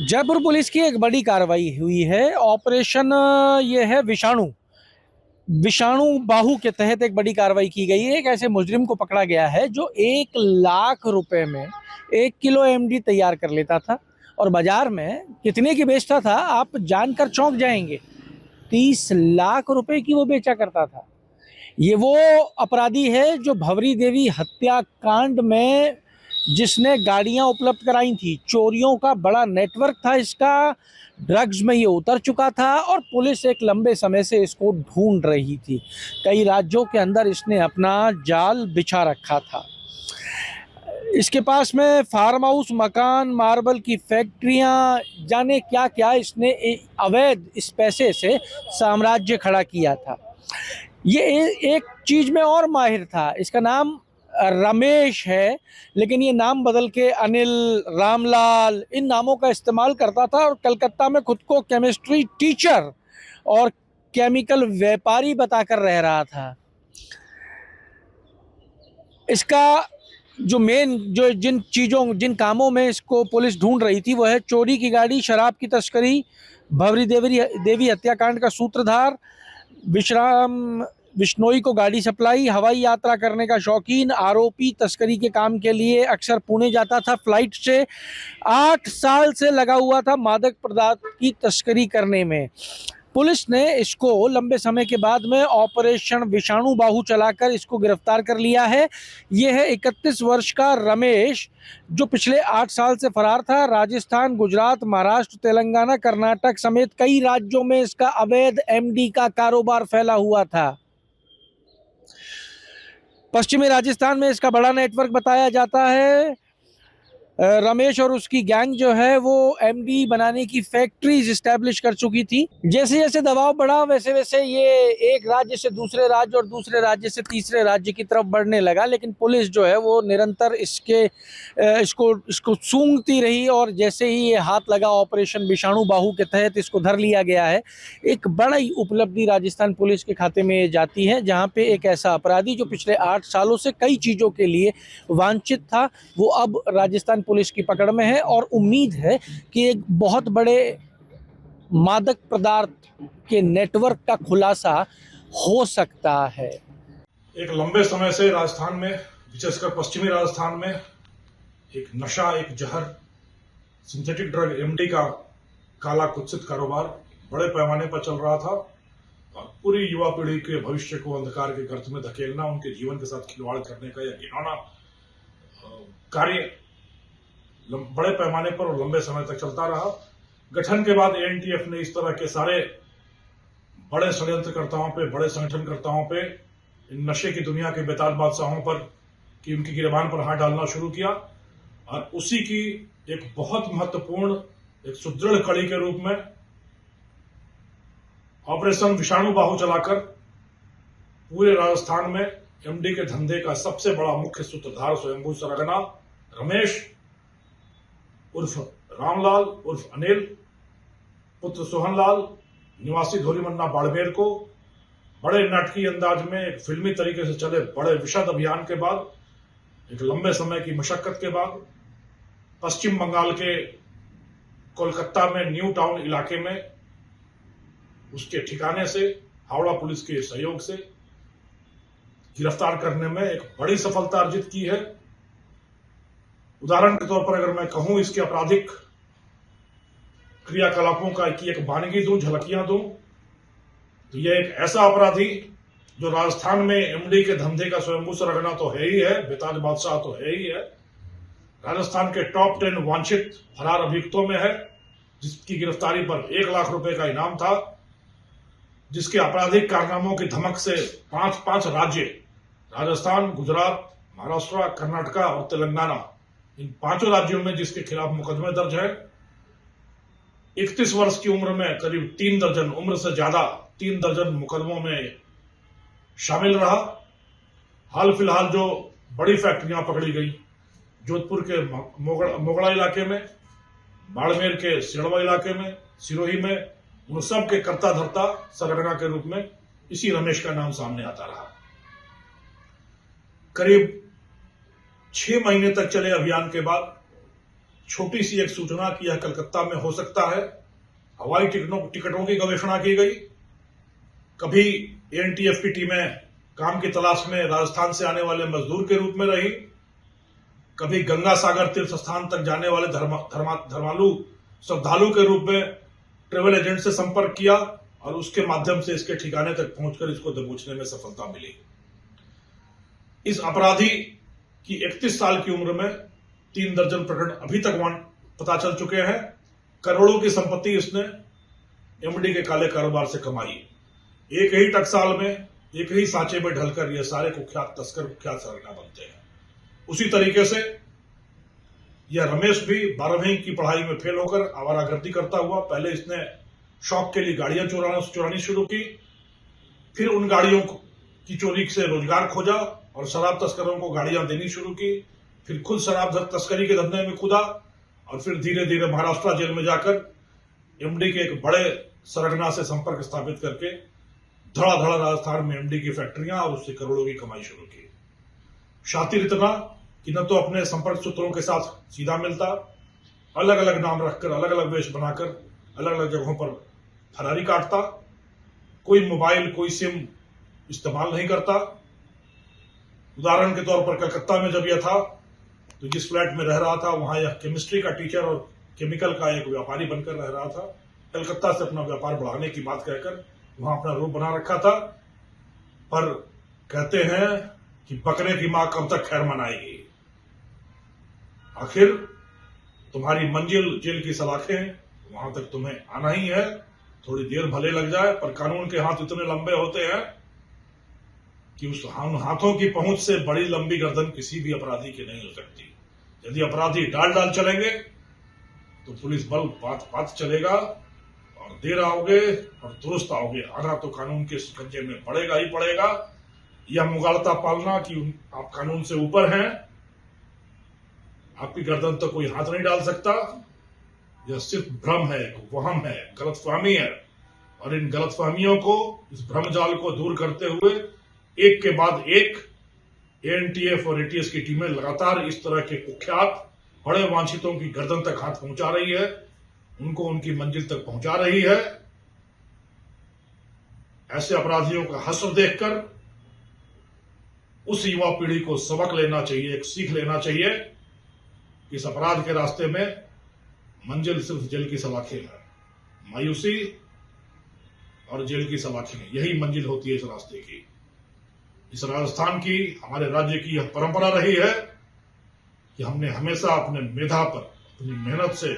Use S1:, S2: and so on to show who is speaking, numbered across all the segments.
S1: Jaipur police की एक बड़ी कार्रवाई हुई है। ऑपरेशन ये है विषाणु विषाणु बाहु के तहत एक बड़ी कार्रवाई की गई है। एक ऐसे मुजरिम को पकड़ा गया है जो 1 लाख रुपए में 1 किलो एमडी तैयार कर लेता था और बाजार में कितने की बेचता था आप जानकर चौंक जाएंगे। 30 लाख रुपए की वो बेचा करता था। ये वो अपराधी है जो भवरी देवी हत्याकांड में जिसने गाड़ियां उपलब्ध कराई थी। चोरियों का बड़ा नेटवर्क था इसका। ड्रग्स में ये उतर चुका था और पुलिस एक लंबे समय से इसको ढूंढ रही थी। कई राज्यों के अंदर इसने अपना जाल बिछा रखा था। इसके पास में फार्म हाउस, मकान, मार्बल की फैक्ट्रियां, जाने क्या क्या इसने अवैध इस पैसे से साम्राज्य खड़ा किया था। ये एक चीज में और माहिर था। इसका नाम रमेश है, लेकिन ये नाम बदल के अनिल, रामलाल इन नामों का इस्तेमाल करता था और कलकत्ता में खुद को केमिस्ट्री टीचर और केमिकल व्यापारी बताकर रह रहा था। इसका जो मेन जो जिन कामों में इसको पुलिस ढूंढ रही थी वो है चोरी की गाड़ी, शराब की तस्करी, भवरी देवी हत्याकांड का सूत्रधार, विश्राम बिश्नोई को गाड़ी सप्लाई, हवाई यात्रा करने का शौकीन आरोपी, तस्करी के काम के लिए अक्सर पुणे जाता था फ्लाइट से। 8 साल से लगा हुआ था मादक पदार्थ की तस्करी करने में। पुलिस ने इसको लंबे समय के बाद में ऑपरेशन विषाणु बाहु चलाकर इसको गिरफ्तार कर लिया है। ये है 31 वर्ष का रमेश जो पिछले 8 साल से फरार था। राजस्थान, गुजरात, महाराष्ट्र, तेलंगाना, कर्नाटक समेत कई राज्यों में इसका अवैध एमडी का कारोबार फैला हुआ था। पश्चिमी राजस्थान में इसका बड़ा नेटवर्क बताया जाता है। रमेश और उसकी गैंग जो है वो एमडी बनाने की फैक्ट्रीज इस्टेब्लिश कर चुकी थी। जैसे जैसे दबाव बढ़ा वैसे वैसे ये एक राज्य से दूसरे राज्य और दूसरे राज्य से तीसरे राज्य की तरफ बढ़ने लगा, लेकिन पुलिस जो है वो निरंतर इसको सूंघती रही और जैसे ही ये हाथ लगा ऑपरेशन विषाणु बाहु के तहत इसको धर लिया गया है। एक बड़ी उपलब्धि राजस्थान पुलिस के खाते में जाती है, जहाँ पे एक ऐसा अपराधी जो पिछले 8 सालों से कई चीज़ों के लिए वांछित था वो अब राजस्थान पुलिस की पकड़ में है और उम्मीद है कि एक बहुत बड़े मादक पदार्थ के नेटवर्क का खुलासा हो सकता है।
S2: एक लंबे समय से राजस्थान में, विशेषकर पश्चिमी राजस्थान में, एक नशा, एक जहर, सिंथेटिक ड्रग एमडी का काला कुत्सित कारोबार बड़े पैमाने पर चल रहा था और पूरी युवा पीढ़ी के भविष्य को अंधकार के गर्त में धकेलना, उनके जीवन के साथ खिलवाड़ करने का यह घिनौना कार्य बड़े पैमाने पर और लंबे समय तक चलता रहा। गठन के बाद एनटीएफ ने इस तरह के सारे बड़े षड्यंत्रकर्ताओं पे, बड़े संगठनकर्ताओं पे, इन नशे की दुनिया के बेताज बादशाहों पर कि उनकी गिरबान पर हाथ डालना शुरू किया और उसी की एक बहुत महत्वपूर्ण, एक सुदृढ़ कड़ी के रूप में ऑपरेशन विषाणु बाहु चलाकर पूरे राजस्थान में एमडी के धंधे का सबसे बड़ा मुख्य सूत्रधार स्वयंभू सरगना रमेश उर्फ रामलाल उर्फ अनिल पुत्र सोहनलाल निवासी धोरीमन्ना बाड़मेर को बड़े नाटकीय अंदाज में एक फिल्मी तरीके से चले बड़े विशद अभियान के बाद, एक लंबे समय की मशक्कत के बाद, पश्चिम बंगाल के कोलकाता में न्यू टाउन इलाके में उसके ठिकाने से हावड़ा पुलिस के सहयोग से गिरफ्तार करने में एक बड़ी सफलता अर्जित की है। उदाहरण के तौर पर अगर मैं कहूं, इसके आपराधिक क्रियाकलापों का की एक वानगी दूं, झलकियां दूं, तो यह एक ऐसा अपराधी जो राजस्थान में एमडी के धंधे का स्वयंभू सरगना तो है ही है, बेताज बादशाह तो है ही है, राजस्थान के टॉप 10 वांछित फरार अभियुक्तों में है, जिसकी गिरफ्तारी पर 1 लाख रुपए का इनाम था, जिसके आपराधिक कारनामों की धमक से 5 राज्य, राजस्थान, गुजरात, महाराष्ट्र, कर्नाटका और तेलंगाना, इन 5 राज्यों में जिसके खिलाफ मुकदमे दर्ज है। 31 वर्ष की उम्र में करीब 3 दर्जन, उम्र से ज्यादा 3 दर्जन मुकदमों में शामिल रहा। हाल फिलहाल जो बड़ी फैक्ट्रियां पकड़ी गई, जोधपुर के मोगड़ा इलाके में, बाड़मेर के सिड़वा इलाके में, सिरोही में, उन सब के कर्ता धर्ता सरगना के रूप में इसी रमेश का नाम सामने आता रहा। करीब 6 महीने तक चले अभियान के बाद छोटी सी एक सूचना कि यह कलकत्ता में हो सकता है। हवाई टिकटों की गवेषणा की गई। कभी एनटीएफ की टीमें काम की तलाश में राजस्थान से आने वाले मजदूर के रूप में रही, कभी गंगा सागर तीर्थ स्थान तक जाने वाले धर्मालु श्रद्धालु के रूप में ट्रेवल एजेंट से संपर्क किया और उसके माध्यम से इसके ठिकाने तक पहुंचकर इसको दबोचने में सफलता मिली। इस अपराधी की 31 साल की उम्र में 3 दर्जन प्रकरण अभी तक पता चल चुके हैं। करोड़ों की संपत्ति इसने एमडी के काले कारोबार से कमाई। एक ही टकसाल में, एक ही सांचे में ढलकर ये सारे कुख्यात तस्कर, कुख्यात सरगना बनते हैं। उसी तरीके से यह रमेश भी 12वीं की पढ़ाई में फेल होकर आवारागर्दी करता हुआ पहले इसने शौक के लिए गाड़ियां चुरानी शुरू की, फिर उन गाड़ियों की चोरी से रोजगार खोजा और शराब तस्करों को गाड़ियां देनी शुरू की, फिर खुद शराब तस्करी के धंधे में कूदा और फिर धीरे धीरे महाराष्ट्र जेल में जाकर एमडी के एक बड़े सरगना से संपर्क स्थापित करके धड़ाधड़ राजस्थान में एमडी की फैक्ट्रियां और उससे करोड़ों की कमाई शुरू की। शातिर इतना कि न तो अपने संपर्क सूत्रों के साथ सीधा मिलता, अलग अलग नाम रखकर, अलग अलग वेश बनाकर अलग अलग जगहों पर फरारी काटता, कोई मोबाइल, कोई सिम इस्तेमाल नहीं करता। उदाहरण के तौर पर कलकत्ता में जब यह था तो जिस फ्लैट में रह रहा था वहां यह केमिस्ट्री का टीचर और केमिकल का एक व्यापारी बनकर रह रहा था। कलकत्ता से अपना व्यापार बढ़ाने की बात कहकर वहां अपना रूप बना रखा था। पर कहते हैं कि बकरे की मां कब तक खैर मनाएगी। आखिर तुम्हारी मंजिल जेल की सलाखें, वहां तक तुम्हें आना ही है। थोड़ी देर भले लग जाए, पर कानून के हाथ इतने लंबे होते हैं कि उस हाथों की पहुंच से बड़ी लंबी गर्दन किसी भी अपराधी की नहीं हो सकती। यदि अपराधी डाल चलेंगे तो पुलिस बल पात चलेगा और देर आओगे और दुरुस्त आओगे। आना तो कानून के शिकंजे में पड़ेगा ही पड़ेगा। यह मुगालता पालना कि आप कानून से ऊपर हैं, आपकी गर्दन तो कोई हाथ नहीं डाल सकता, यह सिर्फ भ्रम है, वहम है, गलतफहमी है। और इन गलतफहमियों को, इस भ्रमजाल को दूर करते हुए एक के बाद एक एनटीएफ और एटीएस की टीमें लगातार इस तरह के कुख्यात बड़े वांछितों की गर्दन तक हाथ पहुंचा रही है, उनको उनकी मंजिल तक पहुंचा रही है। ऐसे अपराधियों का हश्र देखकर उस युवा पीढ़ी को सबक लेना चाहिए, एक सीख लेना चाहिए। इस अपराध के रास्ते में मंजिल सिर्फ जेल की सलाखें है। मायूसी और जेल की सलाखें, यही मंजिल होती है इस रास्ते की। इस राजस्थान की, हमारे राज्य की यह परंपरा रही है कि हमने हमेशा अपने मेधा पर, अपनी मेहनत से,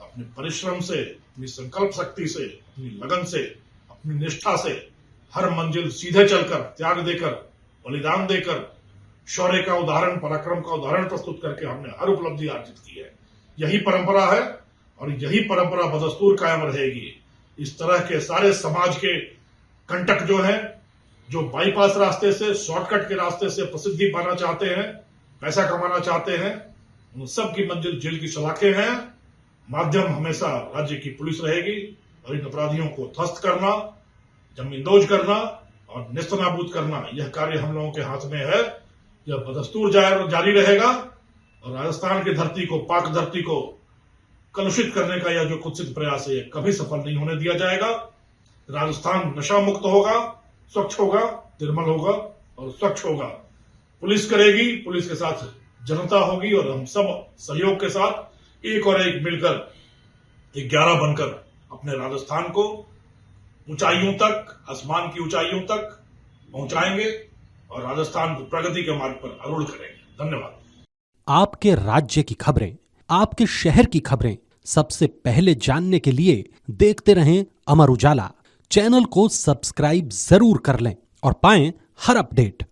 S2: अपने परिश्रम से, अपनी संकल्प शक्ति से, अपनी लगन से, अपनी निष्ठा से हर मंजिल सीधे चलकर, त्याग देकर, बलिदान देकर, शौर्य का उदाहरण, पराक्रम का उदाहरण प्रस्तुत करके हमने हर उपलब्धि अर्जित की है। यही परंपरा है और यही परंपरा बदस्तूर कायम रहेगी। इस तरह के सारे समाज के कंटक जो हैं, जो बाईपास रास्ते से, शॉर्टकट के रास्ते से प्रसिद्धि पाना चाहते हैं, पैसा कमाना चाहते हैं, उन सब की मंजिल जेल की सलाखें हैं। माध्यम हमेशा राज्य की पुलिस रहेगी और इन अपराधियों को ध्वस्त करना, जमींदोज करना और नेस्तनाबूद करना, यह कार्य हम लोगों के हाथ में है। यह बदस्तूर जारी रहेगा और राजस्थान की धरती को, पाक धरती को कलुषित करने का यह जो कुत्सित प्रयास है, कभी सफल नहीं होने दिया जाएगा। राजस्थान नशा मुक्त होगा, स्वच्छ होगा, निर्मल होगा और स्वच्छ होगा। पुलिस करेगी, पुलिस के साथ जनता होगी और हम सब सहयोग के साथ एक और एक मिलकर 11 बनकर अपने राजस्थान को ऊंचाइयों तक, आसमान की ऊंचाइयों तक पहुंचाएंगे और राजस्थान को प्रगति के मार्ग पर आरूढ़ करेंगे। धन्यवाद।
S3: आपके राज्य की खबरें, आपके शहर की खबरें सबसे पहले जानने के लिए देखते रहें अमर उजाला। चैनल को सब्सक्राइब जरूर कर लें और पाएं हर अपडेट।